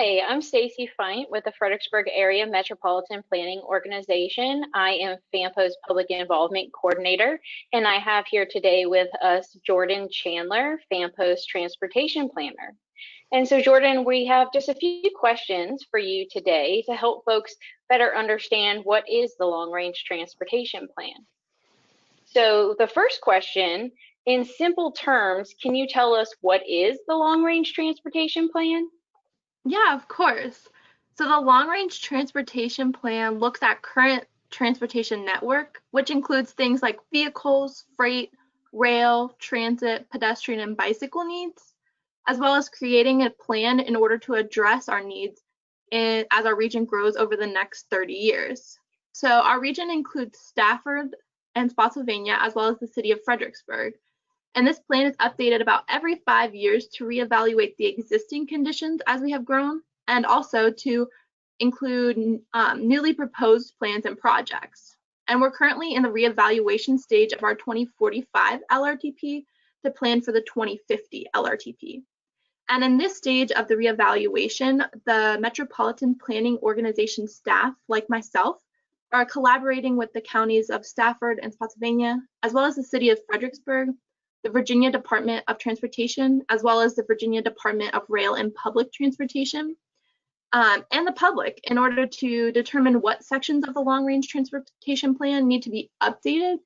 Hi, I'm Stacy Feint with the Fredericksburg Area Metropolitan Planning Organization. I am FAMPO's Public Involvement Coordinator, and I have here today with us Jordan Chandler, FAMPO's Transportation Planner. And so, Jordan, we have just a few questions for you today to help folks better understand what is the Long Range Transportation Plan. So the first question, in simple terms, can you tell us what is the Long Range Transportation Plan? Yeah, of course. So the long-range transportation plan looks at current transportation network, which includes things like vehicles, freight, rail, transit, pedestrian, and bicycle needs, as well as creating a plan in order to address our needs as our region grows over the next 30 years. So our region includes Stafford and Spotsylvania, as well as the city of Fredericksburg. And this plan is updated about every 5 years to reevaluate the existing conditions as we have grown, and also to include newly proposed plans and projects. And we're currently in the reevaluation stage of our 2045 LRTP to plan for the 2050 LRTP. And in this stage of the reevaluation, the Metropolitan Planning Organization staff, like myself, are collaborating with the counties of Stafford and Spotsylvania, as well as the city of Fredericksburg, the Virginia Department of Transportation, as well as the Virginia Department of Rail and Public Transportation, and the public, in order to determine what sections of the long-range transportation plan need to be updated,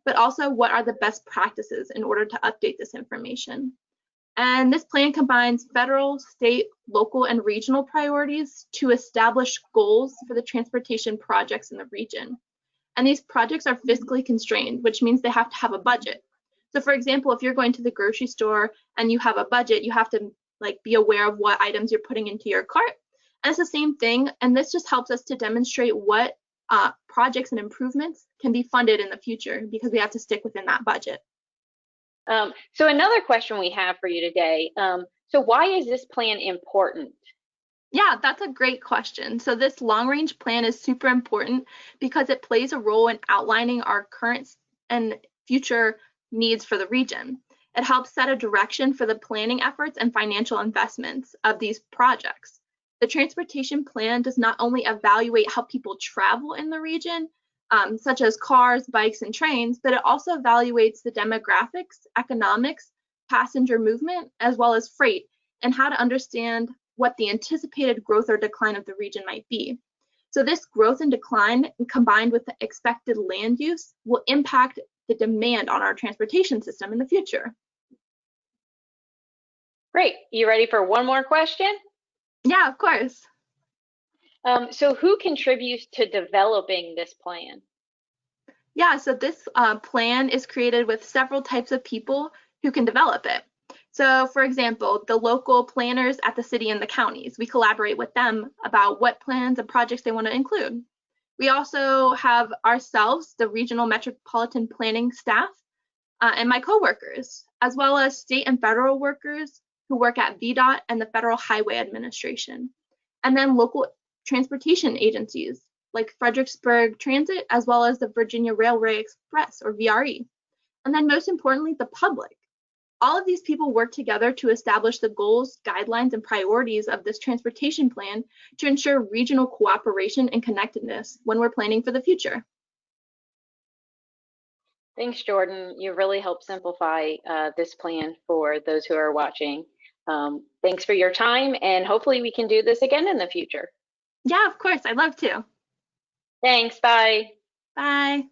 but also what are the best practices in order to update this information. And this plan combines federal, state, local, and regional priorities to establish goals for the transportation projects in the region. And these projects are fiscally constrained, which means they have to have a budget. So for example, if you're going to the grocery store and you have a budget, you have to be aware of what items you're putting into your cart. And it's the same thing. And this just helps us to demonstrate what projects and improvements can be funded in the future, because we have to stick within that budget. So another question we have for you today. So why is this plan important? Yeah, that's a great question. So this long range plan is super important because it plays a role in outlining our current and future needs for the region. It helps set a direction for the planning efforts and financial investments of these projects. The transportation plan does not only evaluate how people travel in the region, such as cars, bikes, and trains, but it also evaluates the demographics, economics, passenger movement, as well as freight, and how to understand what the anticipated growth or decline of the region might be. So this growth and decline, combined with the expected land use, will impact the demand on our transportation system in the future. Great. You ready for one more question? Yeah, of course. So who contributes to developing this plan? Yeah, so this plan is created with several types of people who can develop it. So for example, the local planners at the city and the counties, we collaborate with them about what plans and projects they want to include. We also have ourselves, the regional metropolitan planning staff, and my coworkers, as well as state and federal workers who work at VDOT and the Federal Highway Administration, and then local transportation agencies like Fredericksburg Transit, as well as the Virginia Railway Express, or VRE. And then most importantly, the public. All of these people work together to establish the goals, guidelines, and priorities of this transportation plan to ensure regional cooperation and connectedness when we're planning for the future. Thanks, Jordan. You really helped simplify this plan for those who are watching. Thanks for your time, and hopefully we can do this again in the future. Yeah, of course. I'd love to. Thanks. Bye. Bye.